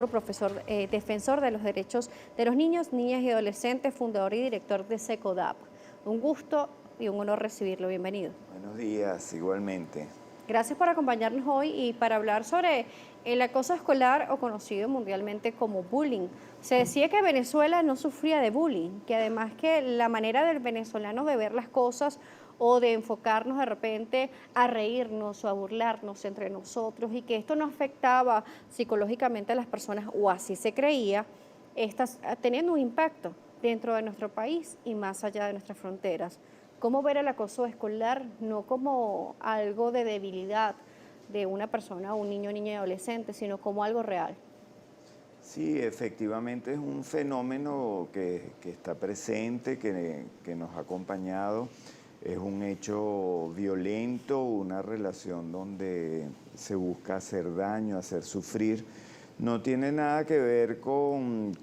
profesor, defensor de los derechos de los niños, niñas y adolescentes, fundador y director de SECODAP. Un gusto y un honor recibirlo. Bienvenido. Buenos días, igualmente. Gracias por acompañarnos hoy y para hablar sobre el acoso escolar o conocido mundialmente como bullying. Se decía que Venezuela no sufría de bullying, que además que la manera del venezolano de ver las cosas o de enfocarnos de repente a reírnos o a burlarnos entre nosotros y que esto no afectaba psicológicamente a las personas, o así se creía, estás teniendo un impacto dentro de nuestro país y más allá de nuestras fronteras. Cómo ver el acoso escolar no como algo de debilidad de una persona, un niño, niña y adolescente, sino como algo real. Sí, efectivamente es un fenómeno que está presente, que nos ha acompañado. Es un hecho violento, una relación donde se busca hacer daño, hacer sufrir. No tiene nada que ver con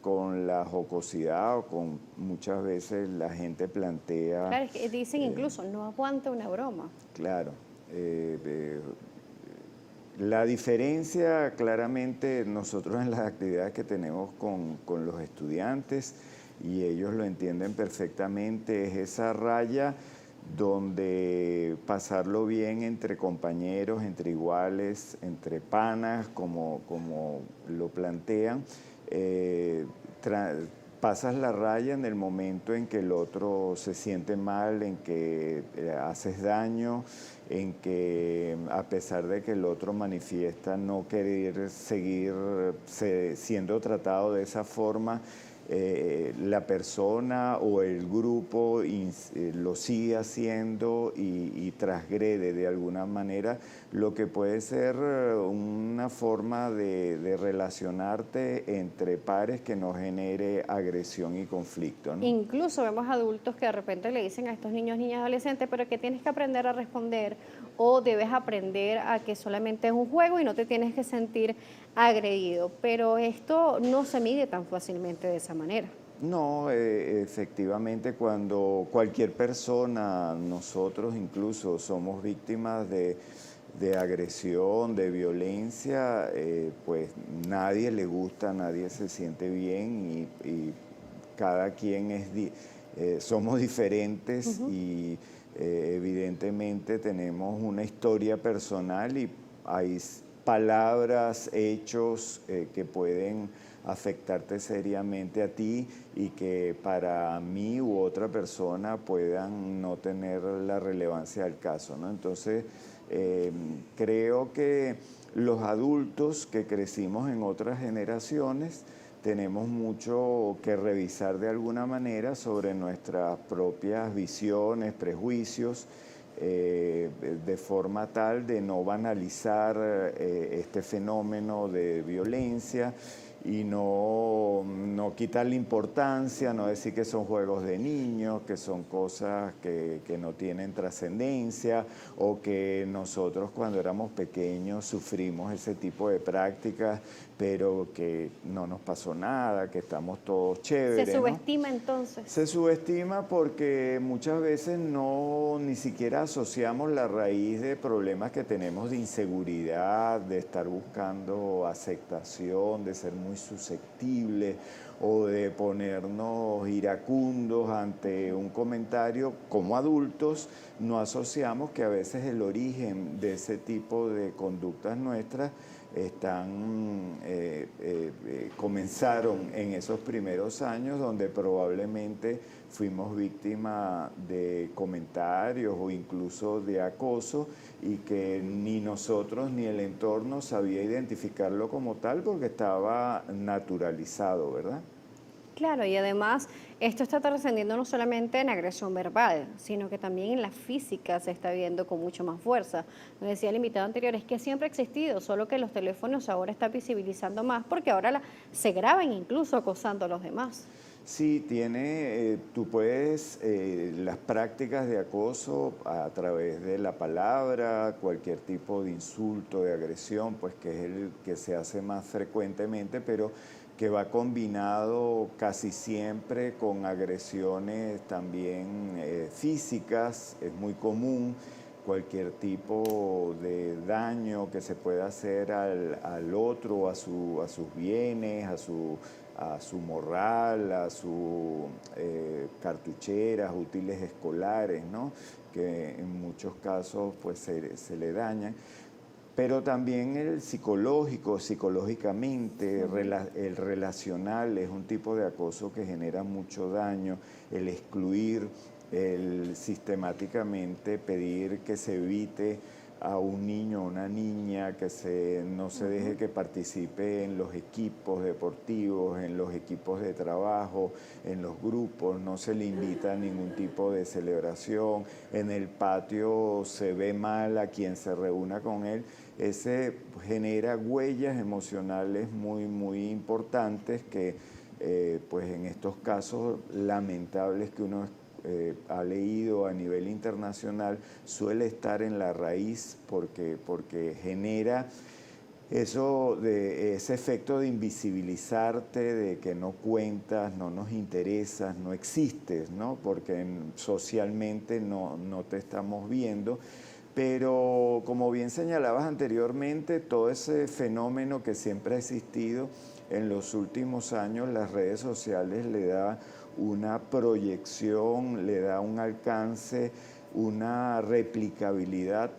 la jocosidad o con muchas veces la gente plantea. Claro, es que dicen incluso, no aguanta una broma. Claro, la diferencia claramente nosotros en las actividades que tenemos con los estudiantes, y ellos lo entienden perfectamente, es esa raya donde pasarlo bien entre compañeros, entre iguales, entre panas, como lo plantean. eh, tra- Pasas la raya en el momento en que el otro se siente mal, en que haces daño, en que a pesar de que el otro manifiesta no querer seguir siendo tratado de esa forma, la persona o el grupo lo sigue haciendo y transgrede de alguna manera, lo que puede ser una forma de relacionarte entre pares que no genere agresión y conflicto, ¿no? Incluso vemos adultos que de repente le dicen a estos niños, niñas, adolescentes, pero que tienes que aprender a responder o debes aprender a que solamente es un juego y no te tienes que sentir agredido. Pero esto no se mide tan fácilmente de esa manera. No, efectivamente, cuando cualquier persona, nosotros incluso somos víctimas de agresión, de violencia, pues nadie le gusta, nadie se siente bien y cada quien somos diferentes Ujú. y evidentemente tenemos una historia personal y hay palabras, hechos que pueden afectarte seriamente a ti y que para mí u otra persona puedan no tener la relevancia del caso, ¿no? Entonces, creo que los adultos que crecimos en otras generaciones tenemos mucho que revisar de alguna manera sobre nuestras propias visiones, prejuicios, de forma tal de no banalizar este fenómeno de violencia y no quitarle importancia, no decir que son juegos de niños, que son cosas que no tienen trascendencia o que nosotros cuando éramos pequeños sufrimos ese tipo de prácticas, pero que no nos pasó nada, que estamos todos Se chéveres, ¿no? subestima entonces. Se subestima porque muchas veces no ni siquiera asociamos la raíz de problemas que tenemos de inseguridad, de estar buscando aceptación, de ser muy susceptibles o de ponernos iracundos ante un comentario. Como adultos no asociamos que a veces el origen de ese tipo de conductas nuestras comenzaron en esos primeros años donde probablemente fuimos víctimas de comentarios o incluso de acoso y que ni nosotros ni el entorno sabía identificarlo como tal porque estaba naturalizado, ¿verdad? Claro, y además esto está trascendiendo no solamente en agresión verbal, sino que también en la física se está viendo con mucho más fuerza. Nos decía el invitado anterior, es que siempre ha existido, solo que los teléfonos ahora están visibilizando más porque ahora se graban incluso acosando a los demás. Sí, tú puedes, las prácticas de acoso a través de la palabra, cualquier tipo de insulto, de agresión, pues que es el que se hace más frecuentemente, pero que va combinado casi siempre con agresiones también físicas, es muy común cualquier tipo de daño que se pueda hacer al otro, a sus bienes, a su morral, a sus cartucheras, útiles escolares, ¿no? Que en muchos casos pues se le dañan. Pero también el psicológico, psicológicamente, el relacional es un tipo de acoso que genera mucho daño, el excluir, el sistemáticamente pedir que se evite a un niño o una niña, que no se deje que participe en los equipos deportivos, en los equipos de trabajo, en los grupos, no se le invita a ningún tipo de celebración, en el patio se ve mal a quien se reúna con él. Ese genera huellas emocionales muy importantes que pues en estos casos lamentables que uno ha leído a nivel internacional, suele estar en la raíz porque genera ese efecto de invisibilizarte, de que no cuentas, no nos interesas, no existes, ¿no? Porque socialmente no te estamos viendo. Pero como bien señalabas anteriormente, todo ese fenómeno que siempre ha existido, en los últimos años las redes sociales le da una proyección, le da un alcance, una replicabilidad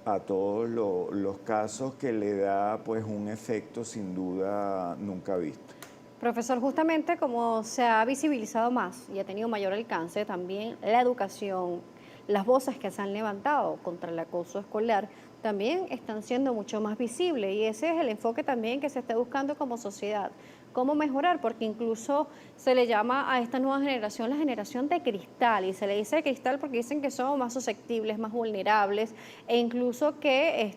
a todos los casos que le da pues un efecto sin duda nunca visto. Profesor, justamente como se ha visibilizado más y ha tenido mayor alcance, también la educación, las voces que se han levantado contra el acoso escolar también están siendo mucho más visibles y ese es el enfoque también que se está buscando como sociedad. ¿Cómo mejorar? Porque incluso se le llama a esta nueva generación la generación de cristal y se le dice de cristal porque dicen que son más susceptibles, más vulnerables e incluso que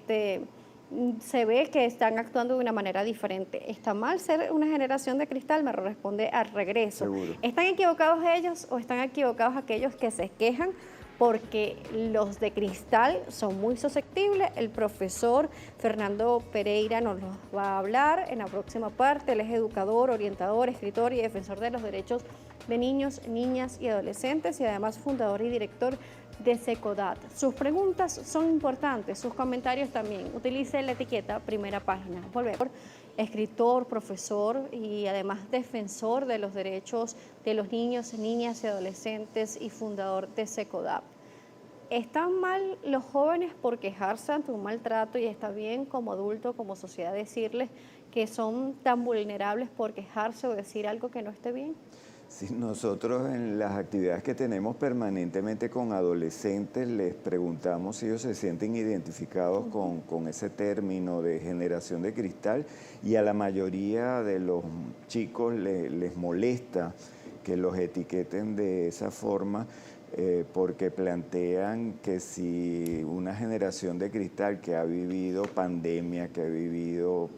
se ve que están actuando de una manera diferente. ¿Está mal ser una generación de cristal? Me responde al regreso. Seguro. ¿Están equivocados ellos o están equivocados aquellos que se quejan? Porque los de cristal son muy susceptibles. El profesor Fernando Pereira nos los va a hablar en la próxima parte. Él es educador, orientador, escritor y defensor de los derechos de niños, niñas y adolescentes y además fundador y director de Secodat. Sus preguntas son importantes, sus comentarios también. Utilice la etiqueta primera página. Volvemos. Escritor, profesor y además defensor de los derechos de los niños, niñas y adolescentes y fundador de Secodat. ¿Están mal los jóvenes por quejarse ante un maltrato y está bien como adulto, como sociedad decirles que son tan vulnerables por quejarse o decir algo que no esté bien? Sí, nosotros en las actividades que tenemos permanentemente con adolescentes les preguntamos si ellos se sienten identificados con ese término de generación de cristal y a la mayoría de los chicos les molesta que los etiqueten de esa forma porque plantean que si una generación de cristal que ha vivido pandemia, que ha vivido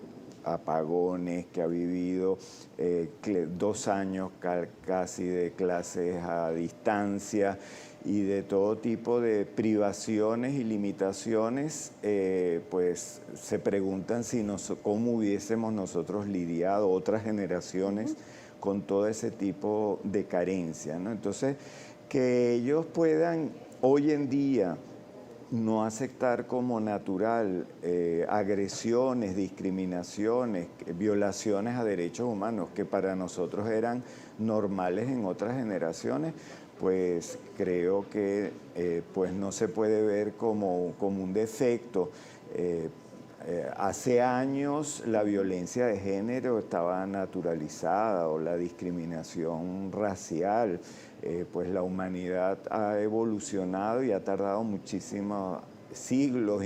apagones, que ha vivido 2 años casi de clases a distancia y de todo tipo de privaciones y limitaciones, pues se preguntan cómo hubiésemos nosotros lidiado, otras generaciones, con todo ese tipo de carencia, ¿no? Entonces, que ellos puedan hoy en día no aceptar como natural agresiones, discriminaciones, violaciones a derechos humanos que para nosotros eran normales en otras generaciones, pues creo que pues no se puede ver como un defecto. Hace años la violencia de género estaba naturalizada o la discriminación racial. Pues la humanidad ha evolucionado y ha tardado muchísimos siglos,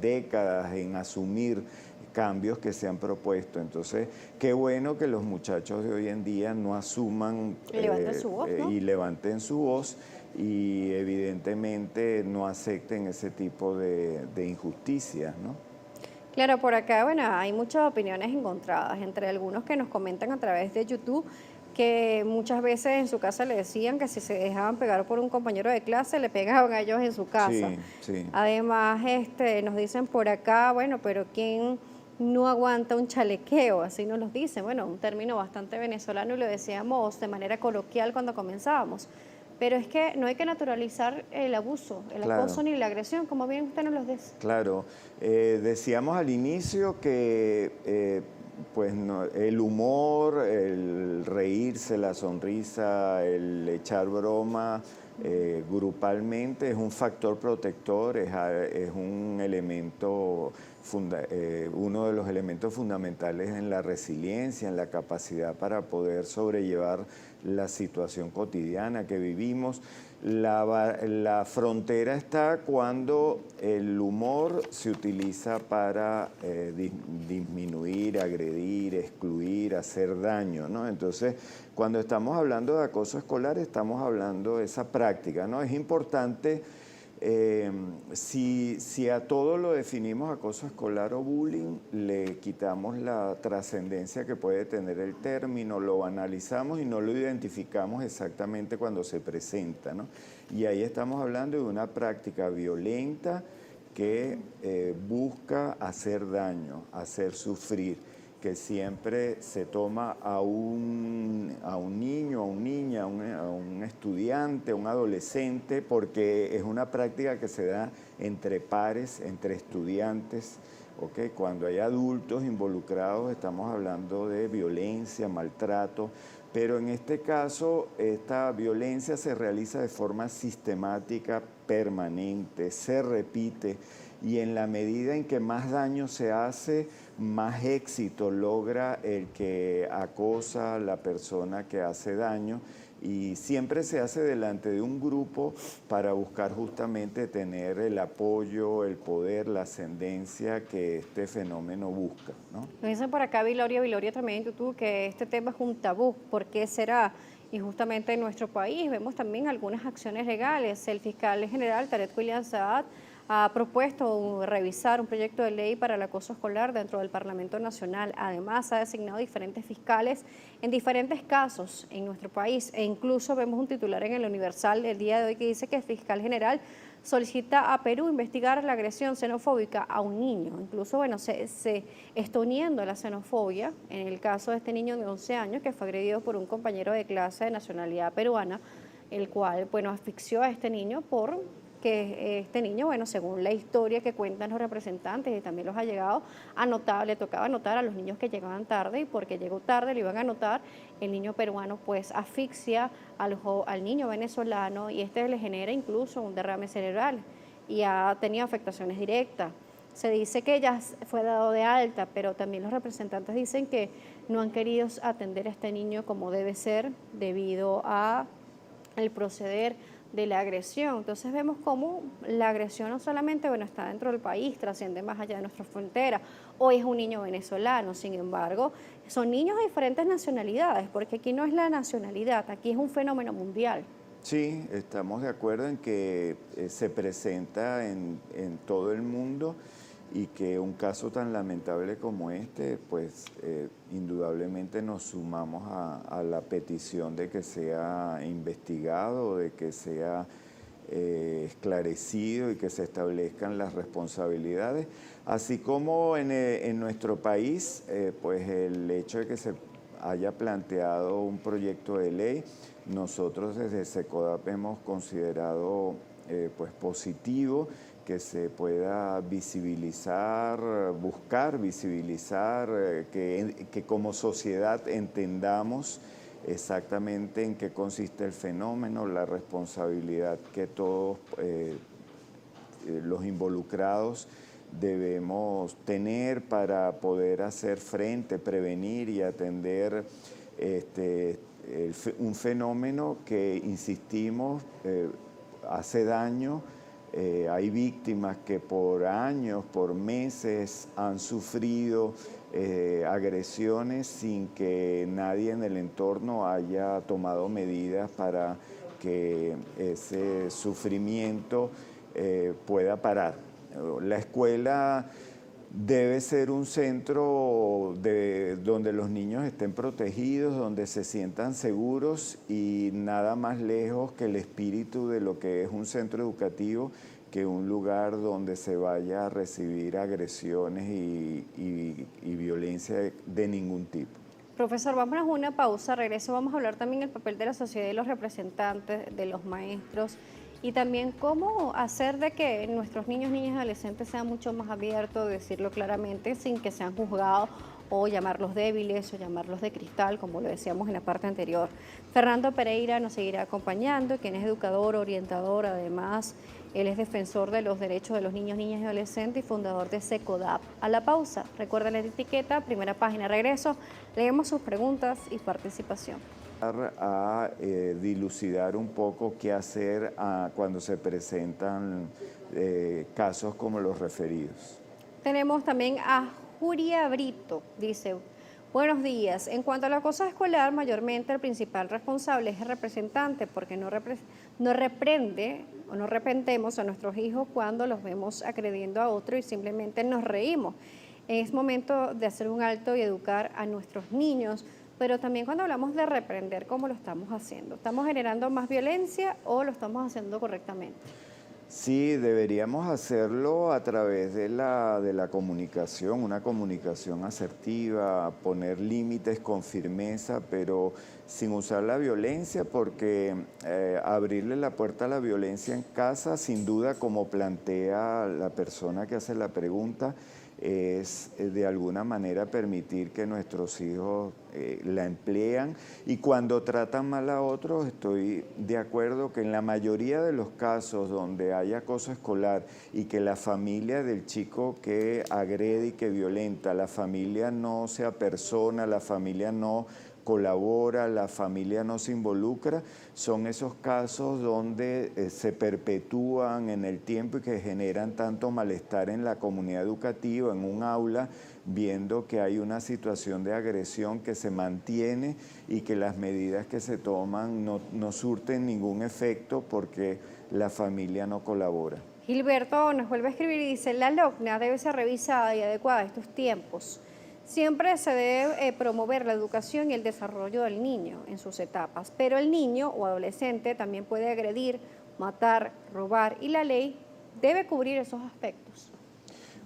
décadas en asumir cambios que se han propuesto. Entonces, qué bueno que los muchachos de hoy en día no asuman Levanten su voz, ¿no? y levanten su voz y evidentemente no acepten ese tipo de injusticias, ¿no? Claro, por acá, bueno, hay muchas opiniones encontradas, entre algunos que nos comentan a través de YouTube que muchas veces en su casa le decían que si se dejaban pegar por un compañero de clase, le pegaban a ellos en su casa. Sí, sí. Además, nos dicen por acá, bueno, pero ¿quién no aguanta un chalequeo? Así nos lo dicen, bueno, un término bastante venezolano y lo decíamos de manera coloquial cuando comenzábamos. pero es que no hay que naturalizar el abuso, el Claro. acoso ni la agresión, como bien usted nos lo dice. Claro, decíamos al inicio que pues el humor, el reírse, la sonrisa, el echar broma grupalmente es un factor protector, es un elemento, uno de los elementos fundamentales en la resiliencia, en la capacidad para poder sobrellevar la situación cotidiana que vivimos. La frontera está cuando el humor se utiliza para disminuir, agredir, excluir, hacer daño, ¿no? Entonces, cuando estamos hablando de acoso escolar, estamos hablando de esa práctica, ¿no? Es importante, si a todo lo definimos acoso escolar o bullying, le quitamos la trascendencia que puede tener el término, lo analizamos y no lo identificamos exactamente cuando se presenta, ¿no? Y ahí estamos hablando de una práctica violenta que busca hacer daño, hacer sufrir, que siempre se toma a un niño, a una niña, a un estudiante, a un adolescente, porque es una práctica que se da entre pares, entre estudiantes. ¿Okay? Cuando hay adultos involucrados estamos hablando de violencia, maltrato, pero en este caso esta violencia se realiza de forma sistemática, permanente, se repite, y en la medida en que más daño se hace, más éxito logra el que acosa a la persona que hace daño, y siempre se hace delante de un grupo para buscar justamente tener el apoyo, el poder, la ascendencia que este fenómeno busca, ¿no? Nos dicen por acá Viloria también en YouTube que este tema es un tabú. ¿Por qué será? Y justamente en nuestro país vemos también algunas acciones legales. El fiscal general Tarek William Saad ha propuesto revisar un proyecto de ley para el acoso escolar dentro del Parlamento Nacional. Además, ha designado diferentes fiscales en diferentes casos en nuestro país. E incluso vemos un titular en el Universal el día de hoy que dice que el fiscal general solicita a Perú investigar la agresión xenofóbica a un niño. Incluso, bueno, se está uniendo la xenofobia en el caso de este niño de 11 años que fue agredido por un compañero de clase de nacionalidad peruana, el cual, bueno, asfixió a este niño por que este niño, bueno, según la historia que cuentan los representantes y también los allegados, le tocaba anotar a los niños que llegaban tarde, y porque llegó tarde le iban a anotar, el niño peruano pues asfixia al niño venezolano y este le genera incluso un derrame cerebral y ha tenido afectaciones directas. Se dice que ya fue dado de alta, pero también los representantes dicen que no han querido atender a este niño como debe ser debido a el proceder de la agresión. Entonces vemos cómo la agresión no solamente, bueno, está dentro del país, trasciende más allá de nuestras fronteras. Hoy es un niño venezolano, sin embargo, son niños de diferentes nacionalidades, porque aquí no es la nacionalidad, aquí es un fenómeno mundial. Sí, estamos de acuerdo en que se presenta en todo el mundo, y que un caso tan lamentable como este, pues indudablemente nos sumamos a la petición de que sea investigado, de que sea esclarecido y que se establezcan las responsabilidades, así como en nuestro país, pues el hecho de que se haya planteado un proyecto de ley, nosotros desde SECODAP hemos considerado pues positivo que se pueda visibilizar, buscar visibilizar, que como sociedad entendamos exactamente en qué consiste el fenómeno, la responsabilidad que todos los involucrados debemos tener para poder hacer frente, prevenir y atender un fenómeno que, insistimos, hace daño. Hay víctimas que por años, por meses han sufrido agresiones sin que nadie en el entorno haya tomado medidas para que ese sufrimiento pueda parar. La escuela debe ser un centro donde los niños estén protegidos, donde se sientan seguros, y nada más lejos que el espíritu de lo que es un centro educativo, que un lugar donde se vaya a recibir agresiones y violencia de ningún tipo. Profesor, vámonos a una pausa, regreso, vamos a hablar también del papel de la sociedad y los representantes, de los maestros, y también cómo hacer de que nuestros niños, niñas y adolescentes sean mucho más abiertos, decirlo claramente, sin que sean juzgados o llamarlos débiles o llamarlos de cristal, como lo decíamos en la parte anterior. Fernando Pereira nos seguirá acompañando, quien es educador, orientador, además él es defensor de los derechos de los niños, niñas y adolescentes y fundador de SECODAP. A la pausa, recuerden la etiqueta, primera página, regreso, leemos sus preguntas y participación. A dilucidar un poco qué hacer cuando se presentan casos como los referidos. Tenemos también a Juria Brito, dice, buenos días. En cuanto al acoso escolar, mayormente el principal responsable es el representante, porque no reprende o no reprendemos a nuestros hijos cuando los vemos agrediendo a otro y simplemente nos reímos. Es momento de hacer un alto y educar a nuestros niños, pero también cuando hablamos de reprender, ¿cómo lo estamos haciendo? ¿Estamos generando más violencia o lo estamos haciendo correctamente? Sí, deberíamos hacerlo a través de la comunicación, una comunicación asertiva, poner límites con firmeza, pero sin usar la violencia, porque abrirle la puerta a la violencia en casa, sin duda, como plantea la persona que hace la pregunta, es de alguna manera permitir que nuestros hijos la emplean, y cuando tratan mal a otros, estoy de acuerdo que en la mayoría de los casos donde hay acoso escolar y que la familia del chico que agrede y que violenta, la familia no se apersona, la familia no colabora, la familia no se involucra, son esos casos donde se perpetúan en el tiempo y que generan tanto malestar en la comunidad educativa, en un aula, viendo que hay una situación de agresión que se mantiene y que las medidas que se toman no surten ningún efecto porque la familia no colabora. Gilberto nos vuelve a escribir y dice, la LOCNA debe ser revisada y adecuada a estos tiempos. Siempre se debe promover la educación y el desarrollo del niño en sus etapas, pero el niño o adolescente también puede agredir, matar, robar y la ley debe cubrir esos aspectos.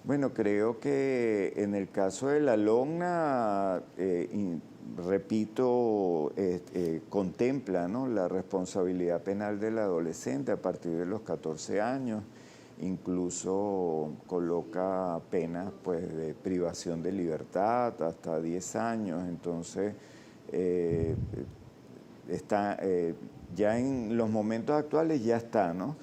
Bueno, creo que en el caso de la LOCNA, repito, contempla, ¿no?, la responsabilidad penal del adolescente a partir de los 14 años. Incluso coloca penas pues, de privación de libertad hasta 10 años. Entonces, ya en los momentos actuales ya está, ¿no?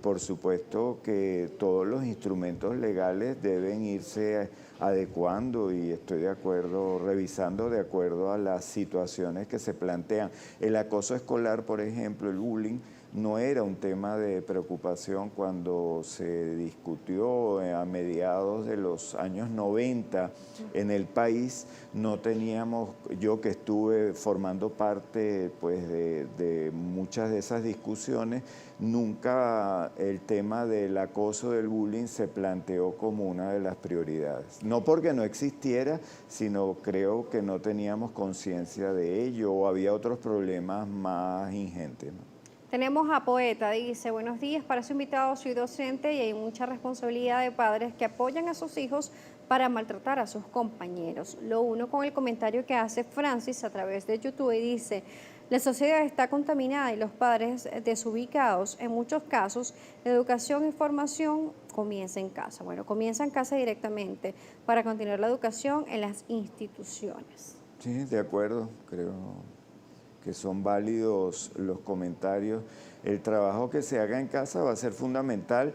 Por supuesto que todos los instrumentos legales deben irse adecuando y estoy de acuerdo, revisando de acuerdo a las situaciones que se plantean. El acoso escolar, por ejemplo, el bullying, no era un tema de preocupación cuando se discutió a mediados de los años 90 en el país. No teníamos, yo que estuve formando parte pues, de muchas de esas discusiones, nunca el tema del acoso, del bullying se planteó como una de las prioridades. No porque no existiera, sino creo que no teníamos conciencia de ello o había otros problemas más ingentes, ¿no? Tenemos a Poeta, dice, buenos días, para su invitado soy docente y hay mucha responsabilidad de padres que apoyan a sus hijos para maltratar a sus compañeros. Lo uno con el comentario que hace Francis a través de YouTube y dice, la sociedad está contaminada y los padres desubicados. En muchos casos, la educación y formación comienza en casa. Bueno, comienza en casa directamente para continuar la educación en las instituciones. Sí, de acuerdo, creo que son válidos los comentarios. El trabajo que se haga en casa va a ser fundamental.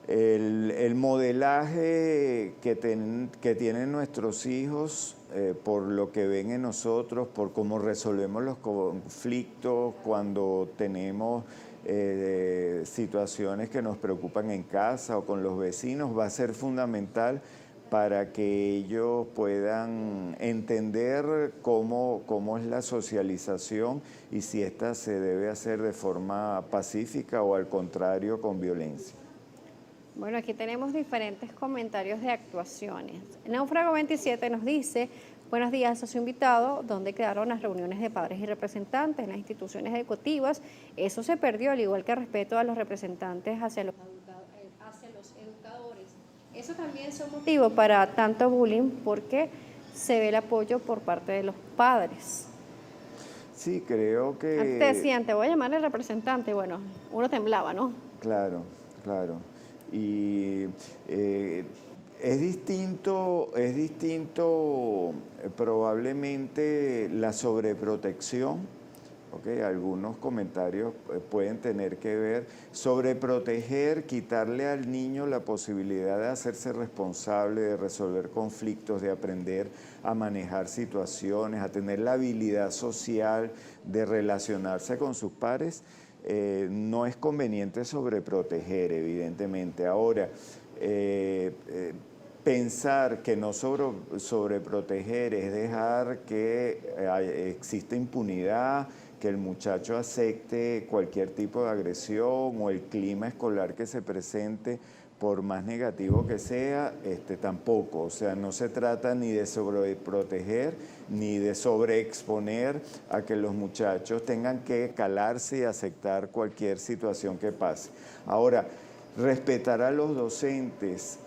El modelaje que tienen nuestros hijos, por lo que ven en nosotros, por cómo resolvemos los conflictos cuando tenemos situaciones que nos preocupan en casa o con los vecinos, va a ser fundamental para que ellos puedan entender cómo es la socialización y si esta se debe hacer de forma pacífica o al contrario con violencia. Bueno, aquí tenemos diferentes comentarios de actuaciones. Náufrago 27 nos dice, buenos días a su invitado, ¿dónde quedaron las reuniones de padres y representantes en las instituciones educativas? Eso se perdió, al igual que el respeto a los representantes hacia los educadores. Eso también es un motivo para tanto bullying, porque se ve el apoyo por parte de los padres. Sí, creo Antes te que, decían, te voy a llamar al representante, bueno, uno temblaba, ¿no? claro, claro. Y eh, es distinto probablemente la sobreprotección. Ok, algunos comentarios pueden tener que ver sobre proteger, quitarle al niño la posibilidad de hacerse responsable, de resolver conflictos, de aprender a manejar situaciones, a tener la habilidad social de relacionarse con sus pares. No es conveniente sobreproteger, evidentemente. Ahora, eh, eh, pensar que no sobreproteger es dejar que exista impunidad, que el muchacho acepte cualquier tipo de agresión o el clima escolar que se presente, por más negativo que sea, tampoco. O sea, no se trata ni de sobreproteger ni de sobreexponer a que los muchachos tengan que calarse y aceptar cualquier situación que pase. Ahora, respetar a los docentes,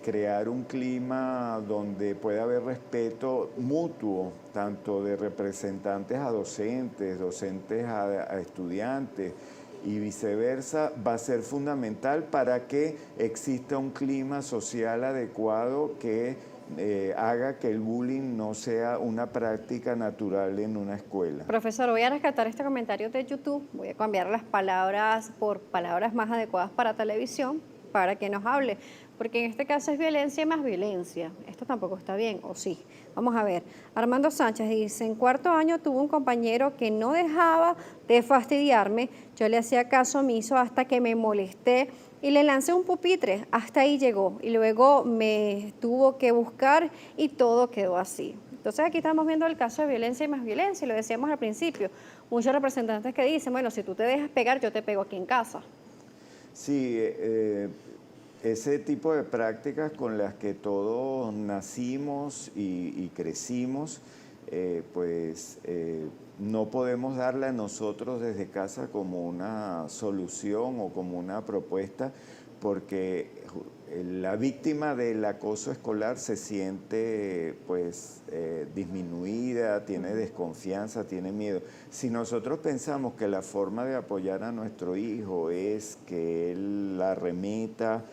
crear un clima donde pueda haber respeto mutuo, tanto de representantes a docentes, docentes a estudiantes y viceversa, va a ser fundamental para que exista un clima social adecuado que haga que el bullying no sea una práctica natural en una escuela. Profesor, voy a rescatar este comentario de YouTube, voy a cambiar las palabras por palabras más adecuadas para televisión, para que nos hable, porque en este caso es violencia y más violencia. Esto tampoco está bien, ¿o sí? Vamos a ver. Armando Sánchez dice, en cuarto año tuve un compañero que no dejaba de fastidiarme, yo le hacía caso omiso hasta que me molesté y le lancé un pupitre, hasta ahí llegó, y luego me tuvo que buscar y todo quedó así. Entonces aquí estamos viendo el caso de violencia y más violencia, y lo decíamos al principio, muchos representantes que dicen, bueno, si tú te dejas pegar, yo te pego aquí en casa. Sí, ese tipo de prácticas con las que todos nacimos y crecimos, no podemos darla nosotros desde casa como una solución o como una propuesta, porque la víctima del acoso escolar se siente disminuida, tiene desconfianza, tiene miedo. Si nosotros pensamos que la forma de apoyar a nuestro hijo es que él la remeta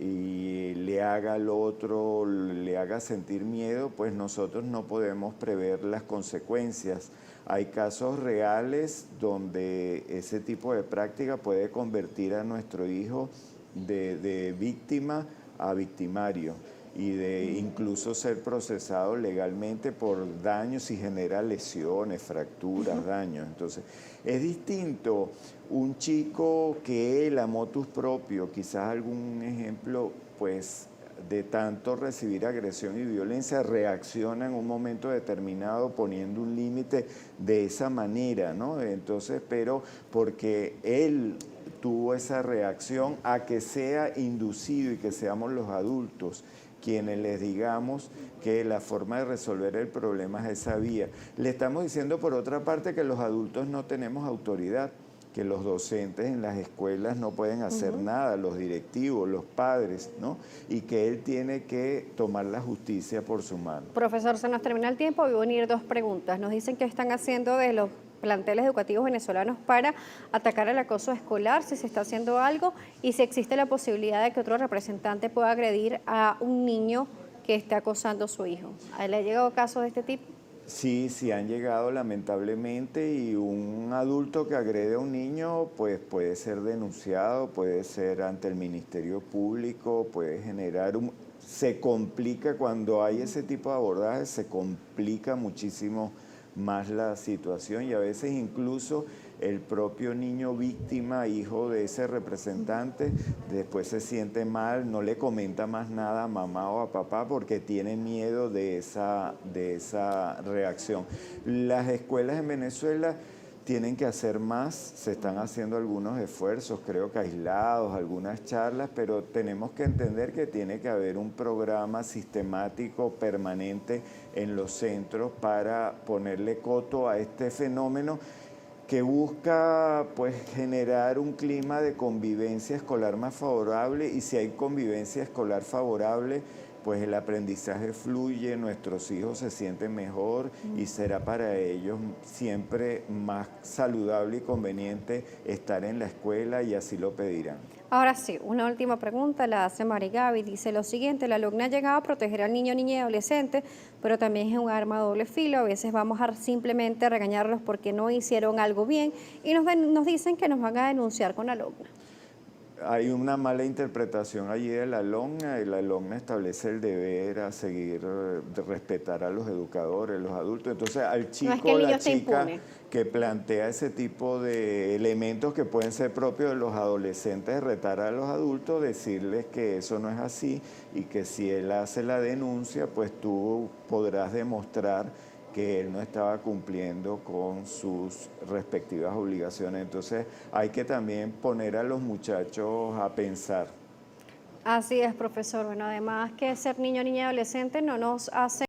y le haga al otro, le haga sentir miedo, pues nosotros no podemos prever las consecuencias. Hay casos reales donde ese tipo de práctica puede convertir a nuestro hijo de víctima a victimario y de incluso ser procesado legalmente por daños y genera lesiones, fracturas, daños. Entonces, es distinto un chico que el motus propio, quizás algún ejemplo, pues de tanto recibir agresión y violencia, reacciona en un momento determinado poniendo un límite de esa manera, ¿no? Entonces, pero porque él tuvo esa reacción, a que sea inducido y que seamos los adultos quienes les digamos que la forma de resolver el problema es esa vía. Le estamos diciendo por otra parte que los adultos no tenemos autoridad, que los docentes en las escuelas no pueden hacer nada, los directivos, los padres, ¿no? Y que él tiene que tomar la justicia por su mano. Profesor, se nos termina el tiempo, voy a unir dos preguntas. Nos dicen que están haciendo de los planteles educativos venezolanos para atacar el acoso escolar, si se está haciendo algo y si existe la posibilidad de que otro representante pueda agredir a un niño que esté acosando a su hijo. ¿Le ha llegado casos de este tipo? Sí, sí han llegado lamentablemente y un adulto que agrede a un niño pues puede ser denunciado, puede ser ante el Ministerio Público, puede generar un... Se complica cuando hay ese tipo de abordaje, se complica muchísimo más la situación y a veces incluso el propio niño víctima, hijo de ese representante, después se siente mal, no le comenta más nada a mamá o a papá porque tiene miedo de esa reacción. Las escuelas en Venezuela tienen que hacer más, se están haciendo algunos esfuerzos, creo que aislados, algunas charlas, pero tenemos que entender que tiene que haber un programa sistemático, permanente en los centros para ponerle coto a este fenómeno que busca pues generar un clima de convivencia escolar más favorable y si hay convivencia escolar favorable, pues el aprendizaje fluye, nuestros hijos se sienten mejor y será para ellos siempre más saludable y conveniente estar en la escuela y así lo pedirán. Ahora sí, una última pregunta la hace Mari Gaby. Dice lo siguiente, la alumna ha llegado a proteger al niño, niña y adolescente, pero también es un arma de doble filo. A veces vamos a simplemente regañarlos porque no hicieron algo bien y nos dicen que nos van a denunciar con la alumna. Hay una mala interpretación allí de la alumna, y la alumna establece el deber a seguir, de respetar a los educadores, los adultos. Entonces, al chico No es que el o niño la esté chica impune. que plantea ese tipo de elementos que pueden ser propios de los adolescentes, retar a los adultos, decirles que eso no es así y que si él hace la denuncia, pues tú podrás demostrar que él no estaba cumpliendo con sus respectivas obligaciones. Entonces hay que también poner a los muchachos a pensar. Así es, profesor. Bueno, además que ser niño, niña y adolescente no nos hace